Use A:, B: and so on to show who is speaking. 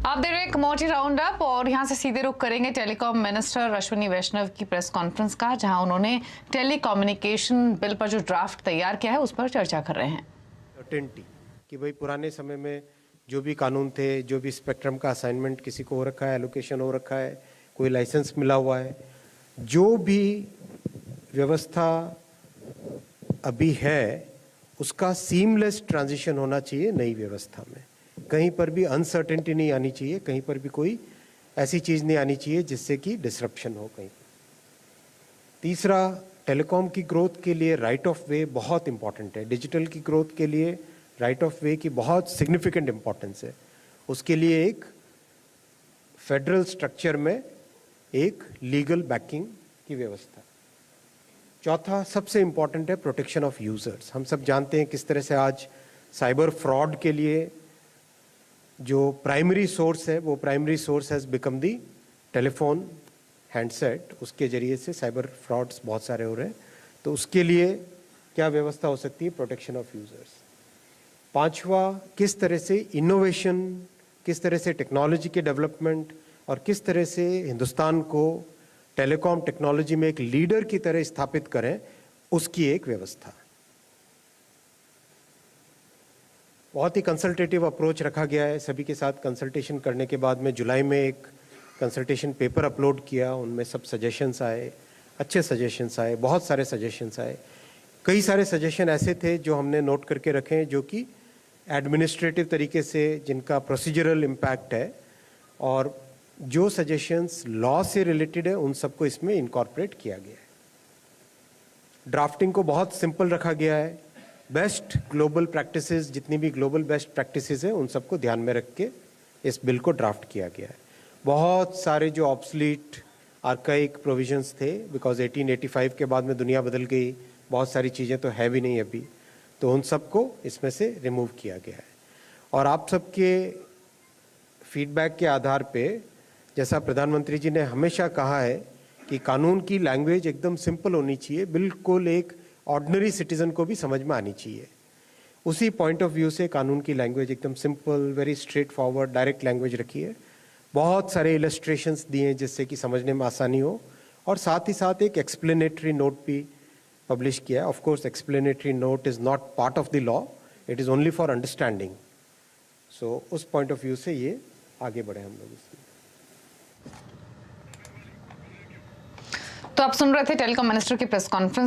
A: आप देख रहे हैं कमोडिटी राउंड अप और यहाँ से सीधे रुख करेंगे टेलीकॉम मिनिस्टर अश्विनी वैष्णव की प्रेस कॉन्फ्रेंस का, जहां उन्होंने टेलीकम्युनिकेशन बिल पर जो ड्राफ्ट तैयार किया है उस पर चर्चा कर रहे हैं।
B: सर्टेनिटी कि भाई पुराने समय में जो भी कानून थे, जो भी स्पेक्ट्रम का असाइनमेंट किसी को हो रखा है, एलोकेशन हो रखा है, कोई लाइसेंस मिला हुआ है, जो भी व्यवस्था अभी है उसका सीमलेस ट्रांजिशन होना चाहिए नई व्यवस्था में। कहीं पर भी अनसर्टेनिटी नहीं आनी चाहिए, कहीं पर भी कोई ऐसी चीज़ नहीं आनी चाहिए जिससे कि डिसरप्शन हो कहीं। तीसरा, टेलीकॉम की ग्रोथ के लिए राइट ऑफ वे बहुत इंपॉर्टेंट है। डिजिटल की ग्रोथ के लिए राइट ऑफ वे की बहुत सिग्निफिकेंट इंपॉर्टेंस है। उसके लिए एक फेडरल स्ट्रक्चर में एक लीगल बैकिंग की व्यवस्था। चौथा, सबसे इंपॉर्टेंट है प्रोटेक्शन ऑफ यूजर्स। हम सब जानते हैं किस तरह से आज साइबर फ्रॉड के लिए जो प्राइमरी सोर्स है, वो primary source has become the telephone handset. उसके जरिए से साइबर फ्रॉड्स बहुत सारे हो रहे हैं, तो उसके लिए क्या व्यवस्था हो सकती है? Protection of users. पांचवा, किस तरह से इनोवेशन, किस तरह से टेक्नोलॉजी के डेवलपमेंट और किस तरह से हिंदुस्तान को टेलीकॉम टेक्नोलॉजी में एक लीडर की तरह स्थापित करें, उसकी एक व्यवस्था। बहुत ही कंसल्टेटिव अप्रोच रखा गया है। सभी के साथ कंसल्टेशन करने के बाद में जुलाई में एक कंसल्टेशन पेपर अपलोड किया। उनमें सब सजेशंस आए, अच्छे सजेशंस आए, बहुत सारे सजेशंस आए। कई सारे सजेशन ऐसे थे जो हमने नोट करके रखे हैं, जो कि एडमिनिस्ट्रेटिव तरीके से जिनका प्रोसीजरल इम्पैक्ट है, और जो सजेशंस लॉ से रिलेटेड है उन सबको इसमें इनकॉर्पोरेट किया गया है। ड्राफ्टिंग को बहुत सिंपल रखा गया है। बेस्ट ग्लोबल प्रैक्टिसेस, जितनी भी ग्लोबल बेस्ट प्रैक्टिसेस हैं उन सबको ध्यान में रख के इस बिल को ड्राफ्ट किया गया है। बहुत सारे जो ऑब्सलीट आर्काइक प्रोविजंस थे, बिकॉज 1885 के बाद में दुनिया बदल गई, बहुत सारी चीज़ें तो है भी नहीं अभी, तो उन सबको इसमें से रिमूव किया गया है। और आप सबके फीडबैक के आधार पे, जैसा प्रधानमंत्री जी ने हमेशा कहा है कि कानून की लैंग्वेज एकदम सिंपल होनी चाहिए, बिल्कुल एक ऑर्डिनरी सिटीजन को भी समझ में आनी चाहिए। उसी पॉइंट ऑफ व्यू से कानून की लैंग्वेज एकदम simple, very straight forward, direct language रखी है। बहुत सारे इलस्ट्रेशंस दिए हैं जिससे कि समझने में आसानी हो, और साथ ही साथ एक एक्सप्लेनेटरी नोट भी पब्लिश किया है। Of course explanatory note is not part of the law, it is only for understanding. So उस पॉइंट ऑफ व्यू से ये आगे बढ़े हम लोग इसमें।
A: तो आप सुन रहे थे टेलीकॉम मिनिस्टर की प्रेस कॉन्फ्रेंस